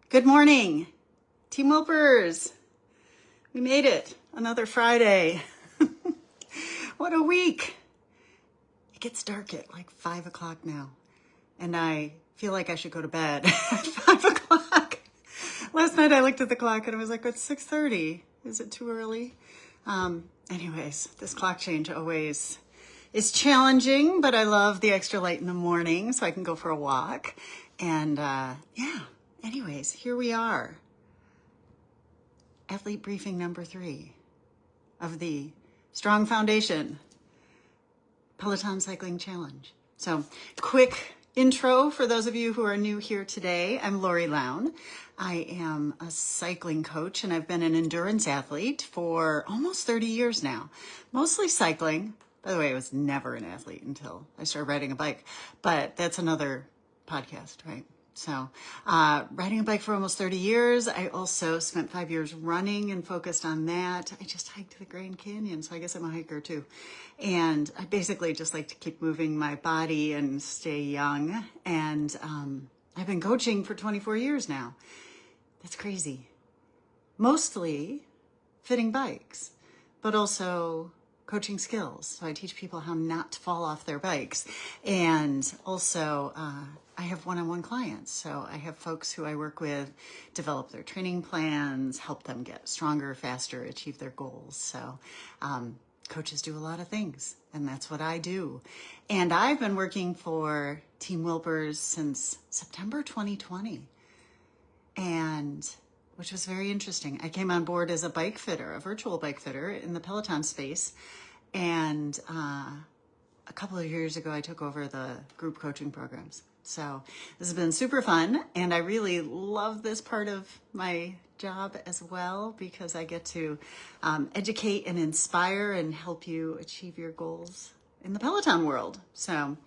Good morning, Team Wilpers. We made it. Another Friday. What a week. It gets dark at like 5 o'clock now, and I feel like I should go to bed at 5 o'clock. Last night I looked at the clock and I was like, it's 6:30. Is it too early? Anyways, this clock change always is challenging, but I love the extra light in the morning so I can go for a walk. And anyways, here we are. Athlete briefing number 3 of the Strong Foundation Peloton Cycling Challenge. So quick intro for those of you who are new here today. I'm Lorri Lown. I am a cycling coach and I've been an endurance athlete for almost 30 years now, mostly cycling. By the way, I was never an athlete until I started riding a bike, but that's another podcast, right? So riding a bike for almost 30 years. I also spent 5 years running and focused on that. I just hiked the Grand Canyon, so I guess I'm a hiker too. And I basically just like to keep moving my body and stay young. And I've been coaching for 24 years now. That's crazy. Mostly fitting bikes, but also coaching skills. So I teach people how not to fall off their bikes. And also I have one-on-one clients. So I have folks who I work with develop their training plans, help them get stronger, faster, achieve their goals. So coaches do a lot of things, and that's what I do. And I've been working for Team Wilpers since September 2020, and which was very interesting. I came on board as a bike fitter, a virtual bike fitter in the Peloton space. And a couple of years ago, I took over the group coaching programs. So this has been super fun. And I really love this part of my job as well, because I get to educate and inspire and help you achieve your goals in the Peloton world. So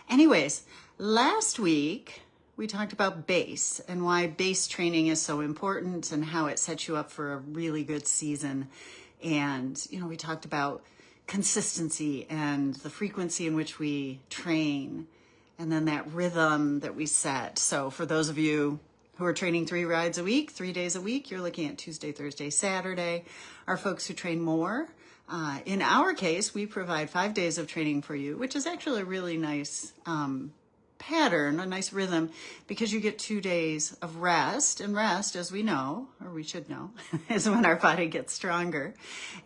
anyways, last week, we talked about base and why base training is so important and how it sets you up for a really good season. And, we talked about consistency and the frequency in which we train, and then that rhythm that we set. So for those of you who are training 3 rides a week, 3 days a week, you're looking at Tuesday, Thursday, Saturday. Our folks who train more, in our case, we provide 5 days of training for you, which is actually a really nice pattern, a nice rhythm, because you get 2 days of rest. And rest, as we know, or we should know, is when our body gets stronger.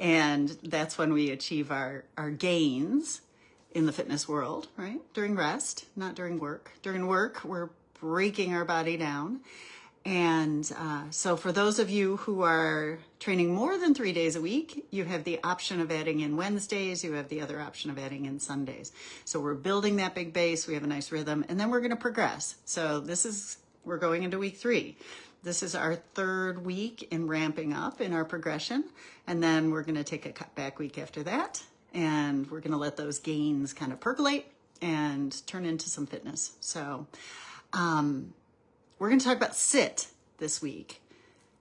And that's when we achieve our gains in the fitness world, right? During rest, not during work. During work, we're breaking our body down. And so for those of you who are training more than 3 days a week, you have the option of adding in Wednesdays. You have the other option of adding in Sundays. So we're building that big base. We have a nice rhythm, and then we're going to progress. So we're going into week 3. This is our 3rd week in ramping up in our progression. And then we're going to take a cutback week after that. And we're going to let those gains kind of percolate and turn into some fitness. So, we're going to talk about SIT this week,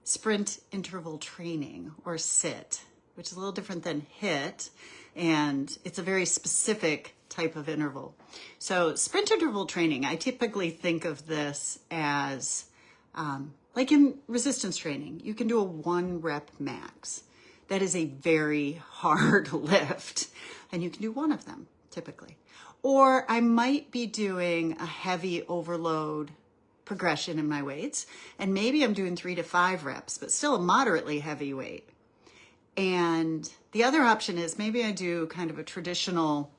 sprint interval training, or SIT, which is a little different than HIIT, and it's a very specific type of interval. So sprint interval training, I typically think of this as like in resistance training. You can do a 1 rep max. That is a very hard lift, and you can do 1 of them typically. Or I might be doing a heavy overload progression in my weights, and maybe I'm doing 3 to 5 reps, but still a moderately heavy weight. And the other option is maybe I do kind of a traditional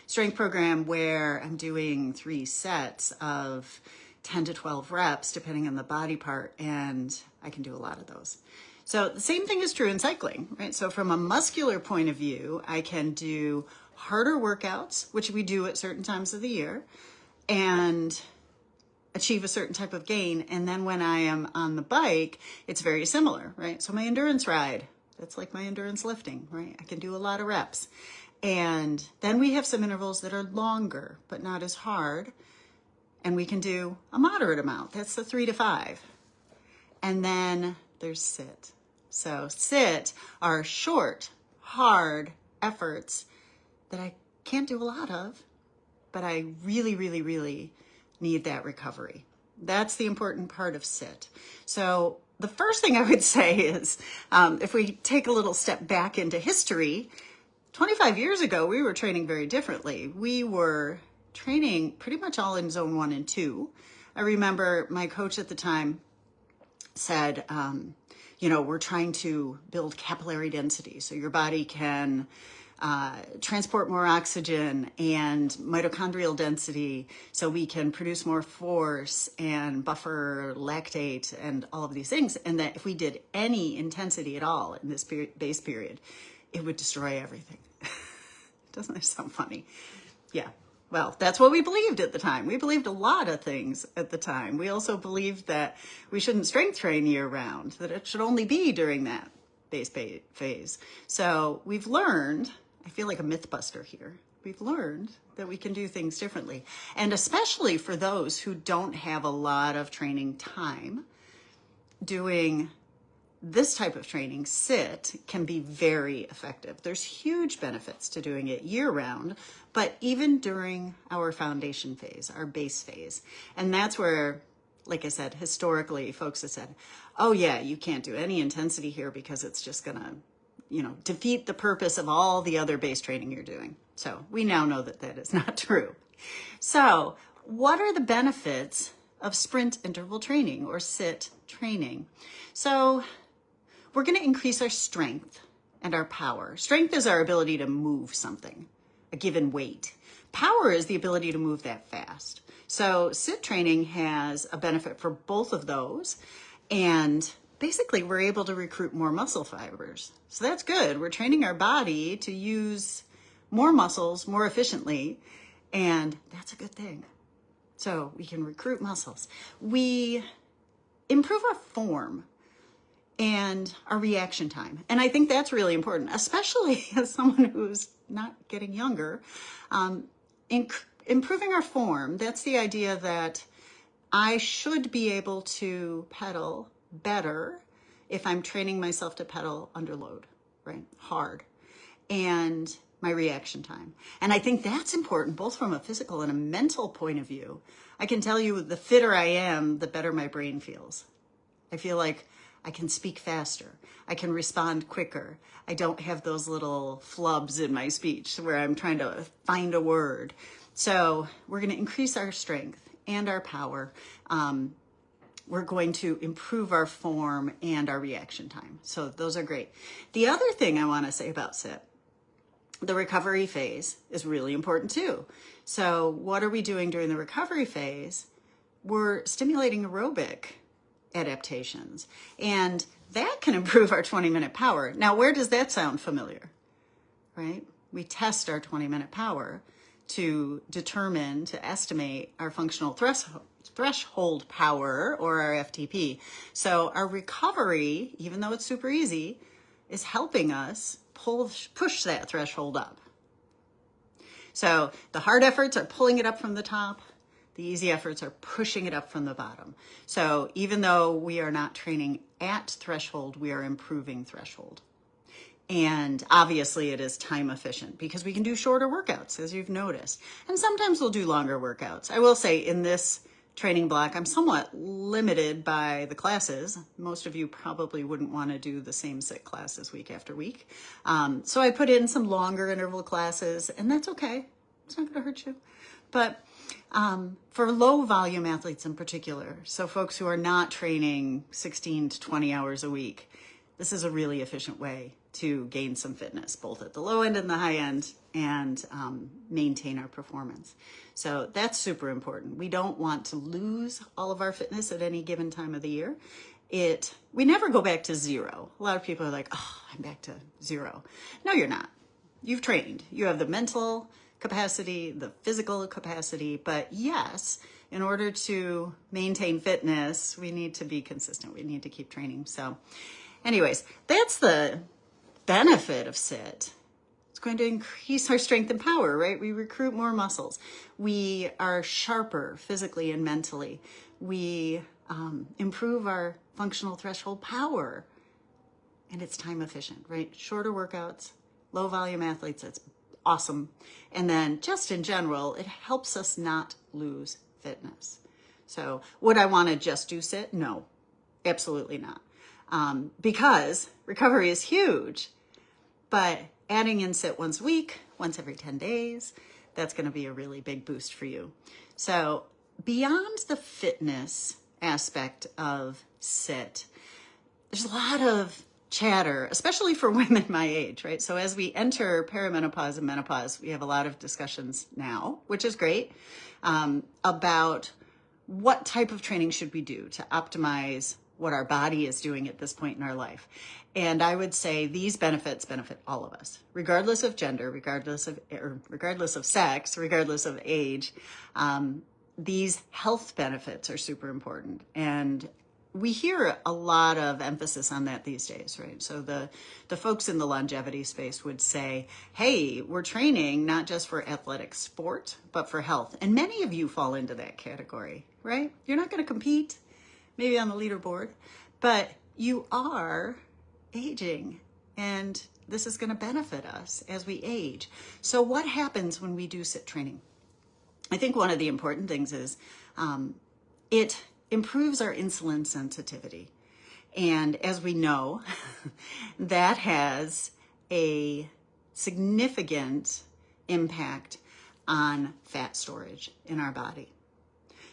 strength program where I'm doing 3 sets of 10 to 12 reps, depending on the body part, and I can do a lot of those. So the same thing is true in cycling, right? So from a muscular point of view, I can do harder workouts, which we do at certain times of the year, and achieve a certain type of gain. And then when I am on the bike, it's very similar, right? So my endurance ride, that's like my endurance lifting, right? I can do a lot of reps. And then we have some intervals that are longer, but not as hard. And we can do a moderate amount. That's the 3 to 5. And then there's SIT. So SIT are short, hard efforts that I can't do a lot of, but I really, really, really need that recovery. That's the important part of sit. So the first thing I would say is, if we take a little step back into history, 25 years ago, we were training very differently. We were training pretty much all in zone 1 and 2. I remember my coach at the time said, we're trying to build capillary density so your body can transport more oxygen, and mitochondrial density so we can produce more force and buffer lactate and all of these things. And that if we did any intensity at all in this base period, it would destroy everything. Doesn't that sound funny? Yeah. Well, that's what we believed at the time. We believed a lot of things at the time. We also believed that we shouldn't strength train year round, that it should only be during that base phase. So we've learned, I feel like a myth buster here, we've learned that we can do things differently. And especially for those who don't have a lot of training time, doing this type of training, sit, can be very effective. There's huge benefits to doing it year round, but even during our foundation phase, our base phase. And that's where, like I said, historically, folks have said, oh yeah, you can't do any intensity here because it's just gonna, defeat the purpose of all the other base training you're doing. So we now know that that is not true. So what are the benefits of sprint interval training or sit training? So we're going to increase our strength and our power. Strength is our ability to move something, a given weight. Power is the ability to move that fast. So sit training has a benefit for both of those. And basically, we're able to recruit more muscle fibers. So that's good. We're training our body to use more muscles more efficiently. And that's a good thing. So we can recruit muscles. We improve our form and our reaction time. And I think that's really important, especially as someone who's not getting younger. Improving our form, that's the idea that I should be able to pedal better if I'm training myself to pedal under load, right? Hard. And my reaction time. And I think that's important both from a physical and a mental point of view. I can tell you the fitter I am, the better my brain feels. I feel like I can speak faster. I can respond quicker. I don't have those little flubs in my speech where I'm trying to find a word. So we're going to increase our strength and our power. We're going to improve our form and our reaction time. So those are great. The other thing I want to say about sit, the recovery phase is really important too. So what are we doing during the recovery phase? We're stimulating aerobic adaptations, and that can improve our 20-minute power. Now, where does that sound familiar, right? We test our 20-minute power to determine, to estimate our functional threshold power, or our FTP. So our recovery, even though it's super easy, is helping us push that threshold up. So the hard efforts are pulling it up from the top. The easy efforts are pushing it up from the bottom. So even though we are not training at threshold, we are improving threshold. And obviously it is time efficient because we can do shorter workouts, as you've noticed. And sometimes we'll do longer workouts. I will say in this training block, I'm somewhat limited by the classes. Most of you probably wouldn't want to do the same sit classes week after week. So I put in some longer interval classes, and that's okay. It's not going to hurt you. But for low volume athletes in particular, so folks who are not training 16 to 20 hours a week, this is a really efficient way to gain some fitness, both at the low end and the high end, and maintain our performance. So that's super important. We don't want to lose all of our fitness at any given time of the year. We never go back to zero. A lot of people are like, oh, I'm back to zero. No, you're not. You've trained. You have the mental capacity, the physical capacity, but yes, in order to maintain fitness, we need to be consistent. We need to keep training. So anyways, that's the benefit of sit. It's going to increase our strength and power, right? We recruit more muscles. We are sharper physically and mentally. We improve our functional threshold power, and it's time efficient, right? Shorter workouts, low volume athletes, that's awesome. And then just in general, it helps us not lose fitness. So would I want to just do sit? No, absolutely not. Because recovery is huge, but adding in sit once a week, once every 10 days, that's going to be a really big boost for you. So beyond the fitness aspect of sit, there's a lot of chatter, especially for women my age, right? So as we enter perimenopause and menopause, we have a lot of discussions now, which is great, about what type of training should we do to optimize what our body is doing at this point in our life. And I would say these benefits benefit all of us, regardless of gender, regardless of sex, regardless of age. These health benefits are super important. And we hear a lot of emphasis on that these days, right? So the folks in the longevity space would say, hey, we're training not just for athletic sport, but for health. And many of you fall into that category, right? You're not going to compete, maybe on the leaderboard, but you are aging, and this is going to benefit us as we age. So what happens when we do sit training? I think one of the important things is it improves our insulin sensitivity. And as we know, that has a significant impact on fat storage in our body.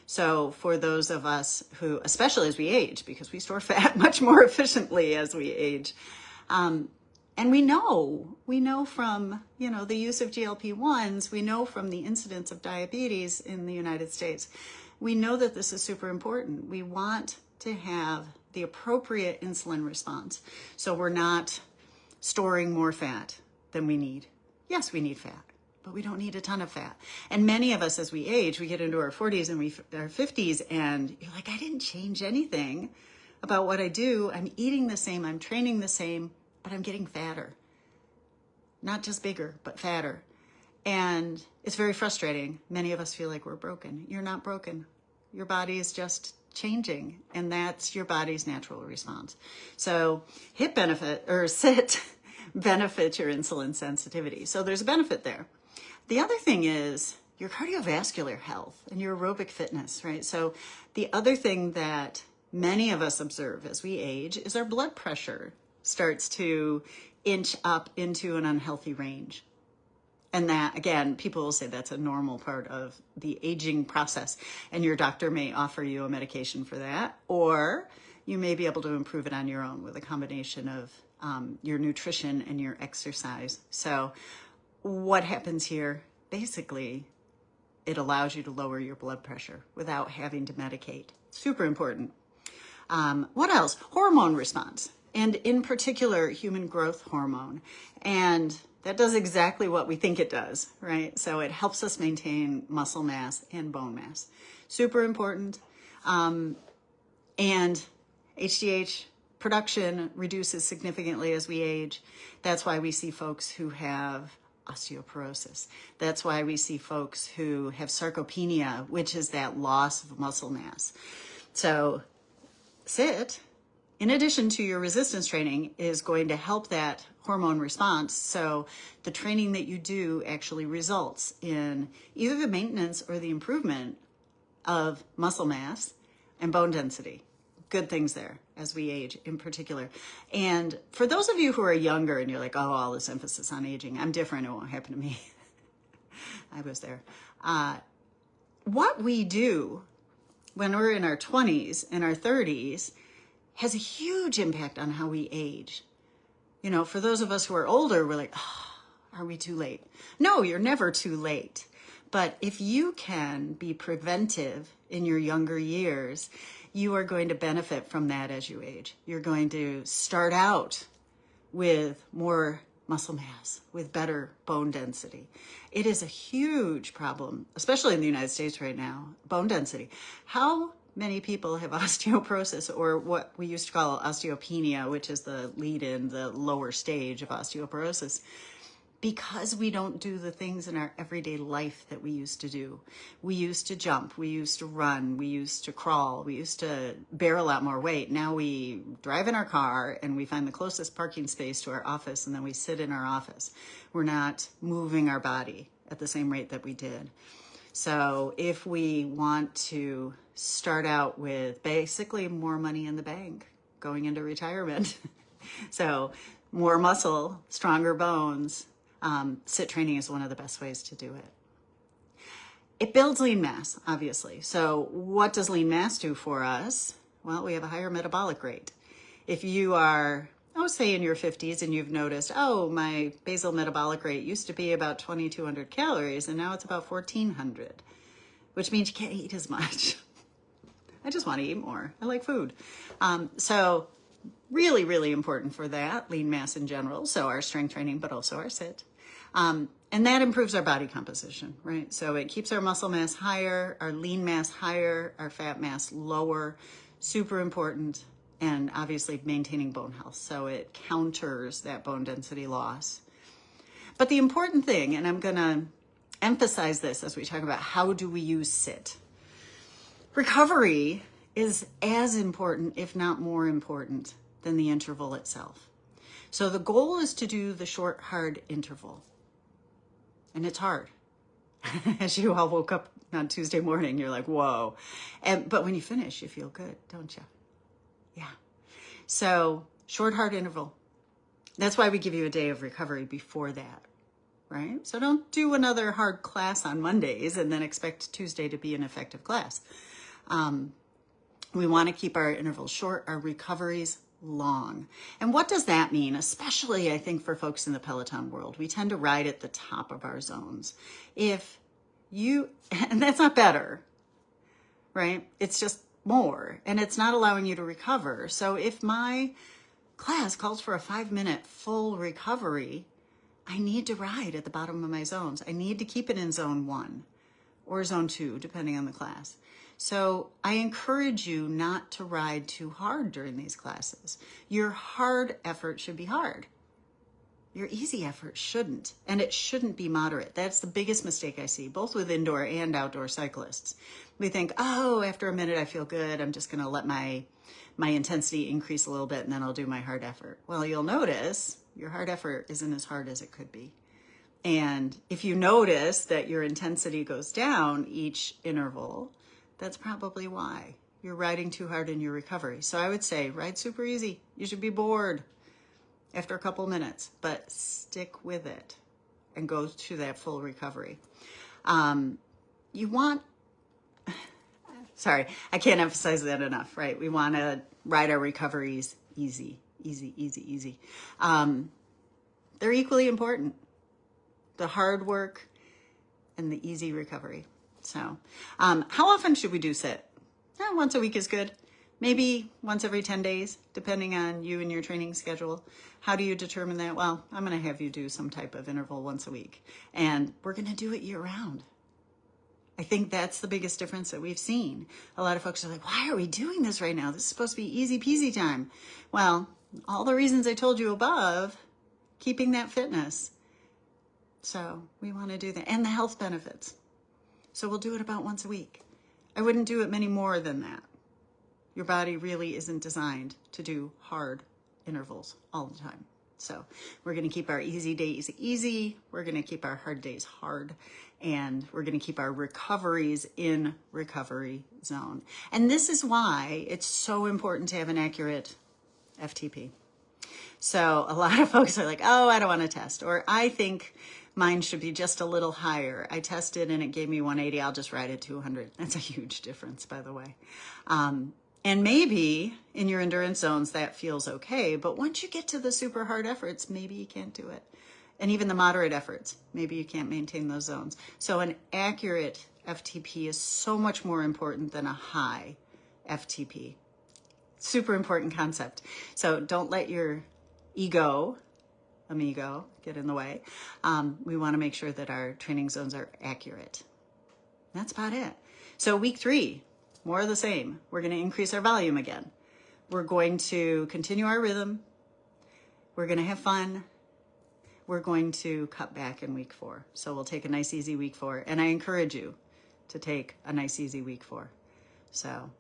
So for those of us who, especially as we age, because we store fat much more efficiently as we age, and we know from, the use of GLP-1s, we know from the incidence of diabetes in the United States, we know that this is super important. We want to have the appropriate insulin response. So we're not storing more fat than we need. Yes, we need fat, but we don't need a ton of fat. And many of us, as we age, we get into our 40s and our 50s, and you're like, I didn't change anything about what I do. I'm eating the same, I'm training the same, but I'm getting fatter. Not just bigger, but fatter. And it's very frustrating. Many of us feel like we're broken. You're not broken. Your body is just changing, and that's your body's natural response. So sit benefits your insulin sensitivity. So there's a benefit there. The other thing is your cardiovascular health and your aerobic fitness, right? So the other thing that many of us observe as we age is our blood pressure starts to inch up into an unhealthy range. And that, again, people will say that's a normal part of the aging process. And your doctor may offer you a medication for that, or you may be able to improve it on your own with a combination of your nutrition and your exercise. So what happens here? Basically, it allows you to lower your blood pressure without having to medicate. Super important. What else? Hormone response, and in particular, human growth hormone. And that does exactly what we think it does, right? So it helps us maintain muscle mass and bone mass. Super important. And HGH production reduces significantly as we age. That's why we see folks who have osteoporosis. That's why we see folks who have sarcopenia, which is that loss of muscle mass. So sit, in addition to your resistance training, is going to help that hormone response. So the training that you do actually results in either the maintenance or the improvement of muscle mass and bone density. Good things there as we age in particular. And for those of you who are younger and you're like, oh, all this emphasis on aging, I'm different, it won't happen to me. I was there. What we do when we're in our 20s and our 30s has a huge impact on how we age. For those of us who are older, we're like, oh, are we too late? No, you're never too late. But if you can be preventive in your younger years, you are going to benefit from that as you age. You're going to start out with more muscle mass, with better bone density. It is a huge problem, especially in the United States right now, bone density. How many people have osteoporosis, or what we used to call osteopenia, which is the lead-in, the lower stage of osteoporosis, because we don't do the things in our everyday life that we used to do. We used to jump, we used to run, we used to crawl, we used to bear a lot more weight. Now we drive in our car and we find the closest parking space to our office, and then we sit in our office. We're not moving our body at the same rate that we did. So if we want to start out with basically more money in the bank going into retirement, so more muscle, stronger bones, sit training is one of the best ways to do it. It builds lean mass, obviously. So what does lean mass do for us? Well, we have a higher metabolic rate. If you are, say in your 50s and you've noticed, my basal metabolic rate used to be about 2,200 calories and now it's about 1,400, which means you can't eat as much. I just want to eat more. I like food. So really, really important for that, lean mass in general. So our strength training, but also our sit. And that improves our body composition, right? So it keeps our muscle mass higher, our lean mass higher, our fat mass lower, super important, and obviously maintaining bone health. So it counters that bone density loss. But the important thing, and I'm going to emphasize this as we talk about how do we use sit, recovery is as important, if not more important, than the interval itself. So the goal is to do the short, hard interval. And it's hard. As you all woke up on Tuesday morning, you're like, whoa. But when you finish, you feel good, don't you? Yeah. So short, hard interval. That's why we give you a day of recovery before that, right? So don't do another hard class on Mondays and then expect Tuesday to be an effective class. We want to keep our intervals short, our recoveries long. And what does that mean? Especially, I think, for folks in the Peloton world, we tend to ride at the top of our zones. And that's not better, right? It's just more, and it's not allowing you to recover. So if my class calls for a 5-minute full recovery, I need to ride at the bottom of my zones. I need to keep it in zone 1 or zone 2, depending on the class. So I encourage you not to ride too hard during these classes. Your hard effort should be hard. Your easy effort shouldn't, and it shouldn't be moderate. That's the biggest mistake I see, both with indoor and outdoor cyclists. We think, after a minute I feel good, I'm just gonna let my intensity increase a little bit and then I'll do my hard effort. Well, you'll notice your hard effort isn't as hard as it could be. And if you notice that your intensity goes down each interval, that's probably why you're riding too hard in your recovery. So I would say ride super easy. You should be bored after a couple minutes, but stick with it and go to that full recovery. I can't emphasize that enough, right? We want to ride our recoveries easy, easy, easy, easy. They're equally important, the hard work and the easy recovery. So how often should we do sit? Once a week is good. Maybe once every 10 days, depending on you and your training schedule. How do you determine that? Well, I'm going to have you do some type of interval once a week. And we're going to do it year round. I think that's the biggest difference that we've seen. A lot of folks are like, why are we doing this right now? This is supposed to be easy peasy time. Well, all the reasons I told you above, keeping that fitness. So we want to do that. And the health benefits. So we'll do it about once a week. I wouldn't do it many more than that. Your body really isn't designed to do hard intervals all the time. So we're going to keep our easy days easy. We're going to keep our hard days hard. And we're going to keep our recoveries in recovery zone. And this is why it's so important to have an accurate FTP. So a lot of folks are like, I don't want to test. Or I think mine should be just a little higher. I tested and it gave me 180. I'll just ride at 200. That's a huge difference, by the way. And maybe in your endurance zones, that feels okay. But once you get to the super hard efforts, maybe you can't do it. And even the moderate efforts, maybe you can't maintain those zones. So an accurate FTP is so much more important than a high FTP. Super important concept. So don't let your amigo, get in the way. We want to make sure that our training zones are accurate. That's about it. So week 3, more of the same. We're going to increase our volume again. We're going to continue our rhythm. We're going to have fun. We're going to cut back in week 4. So we'll take a nice, easy week 4. And I encourage you to take a nice, easy week 4. So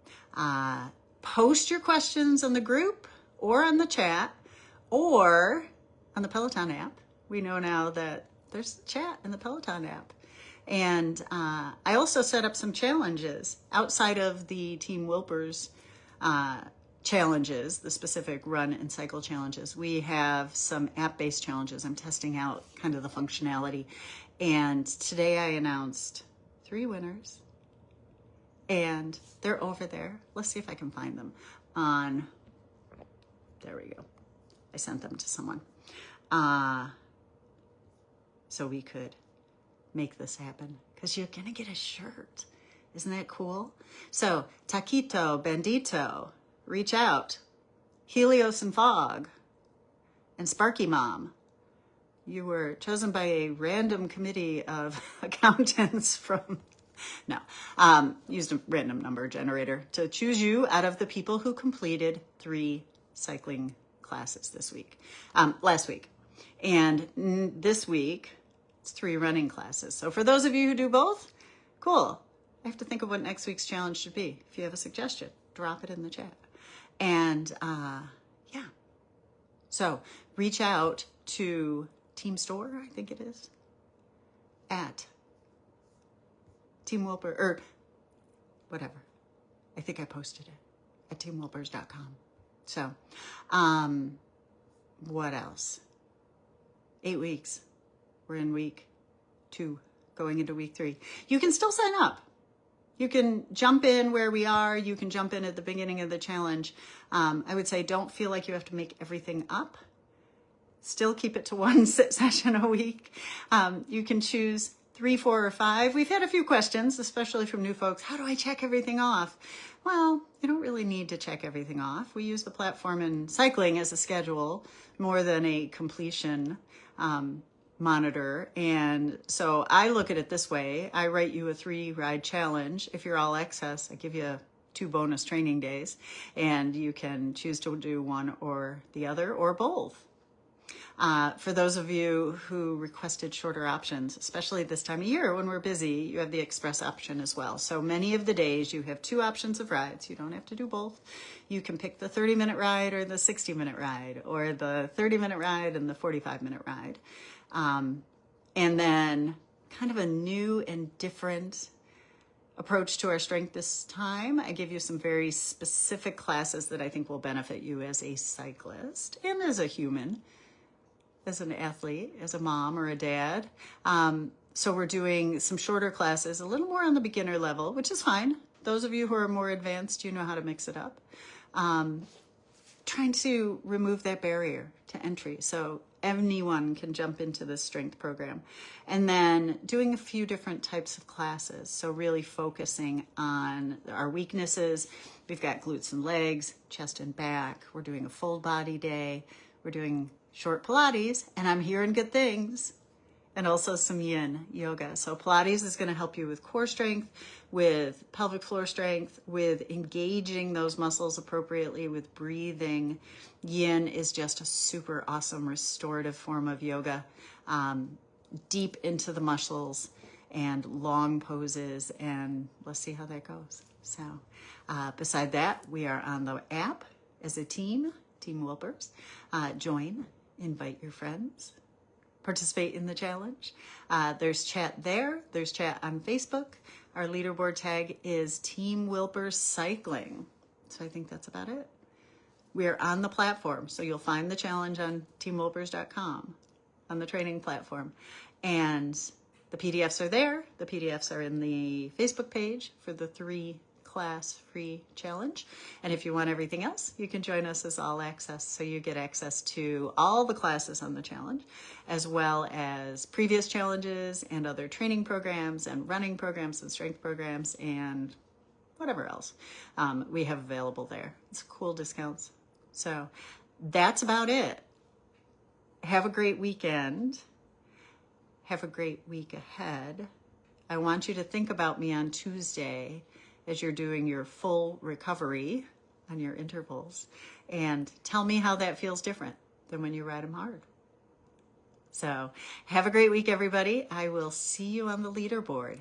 post your questions on the group or on the chat or on the Peloton app. We know now that there's chat in the Peloton app. And I also set up some challenges outside of the Team Wilpers challenges, the specific run and cycle challenges. We have some app-based challenges. I'm testing out kind of the functionality. And today I announced 3 winners. And they're over there. Let's see if I can find them on, there we go. I sent them to someone. So we could make this happen, because you're gonna get a shirt. Isn't that cool? So Taquito, Bandito, reach out. Helios and Fog, and Sparky Mom. You were chosen by a random committee of accountants from, no, used a random number generator to choose you out of the people who completed 3 cycling classes last week. And this week, it's 3 running classes. So for those of you who do both, cool. I have to think of what next week's challenge should be. If you have a suggestion, drop it in the chat. And yeah, so reach out to Team Store, I think it is, at Team Wilper, or whatever. I think I posted it at teamwilpers.com. So, what else? 8 weeks. We're in week 2, going into week 3. You can still sign up. You can jump in where we are. You can jump in at the beginning of the challenge. I would say don't feel like you have to make everything up. Still keep it to 1 sit session a week. You can choose 3, 4, or 5. We've had a few questions, especially from new folks. How do I check everything off? Well, you don't really need to check everything off. We use the platform in cycling as a schedule more than a completion monitor. And so I look at it this way. I write you a 3-ride challenge. If you're all access, I give you 2 bonus training days, and you can choose to do one or the other or both. For those of you who requested shorter options, especially this time of year when we're busy, you have the express option as well. So many of the days you have 2 options of rides. You don't have to do both. You can pick the 30-minute ride or the 60-minute ride, or the 30-minute ride and the 45-minute ride. And then kind of a new and different approach to our strength this time. I give you some very specific classes that I think will benefit you as a cyclist and as a human, as an athlete, as a mom or a dad. So we're doing some shorter classes, a little more on the beginner level, which is fine. Those of you who are more advanced, you know how to mix it up. Trying to remove that barrier to entry so anyone can jump into this strength program. And then doing a few different types of classes. So really focusing on our weaknesses. We've got glutes and legs, chest and back. We're doing a full body day. We're doing short Pilates, and I'm hearing good things, and also some yin yoga. So Pilates is going to help you with core strength, with pelvic floor strength, with engaging those muscles appropriately, with breathing. Yin is just a super awesome restorative form of yoga, deep into the muscles and long poses, and let's see how that goes. So beside that, we are on the app as a team, Team Wilpers. Join. Invite your friends, participate in the challenge. There's chat there. There's chat on Facebook. Our leaderboard tag is Team Wilpers Cycling. So I think that's about it. We're on the platform, so you'll find the challenge on teamwilpers.com, on the training platform. And the PDFs are there. The PDFs are in the Facebook page for the 3-class free challenge. And if you want everything else, you can join us as all access. So you get access to all the classes on the challenge, as well as previous challenges and other training programs and running programs and strength programs and whatever else we have available there. It's cool discounts. So that's about it. Have a great weekend. Have a great week ahead. I want you to think about me on Tuesday as you're doing your full recovery on your intervals, and tell me how that feels different than when you ride them hard. So have a great week, everybody. I will see you on the leaderboard.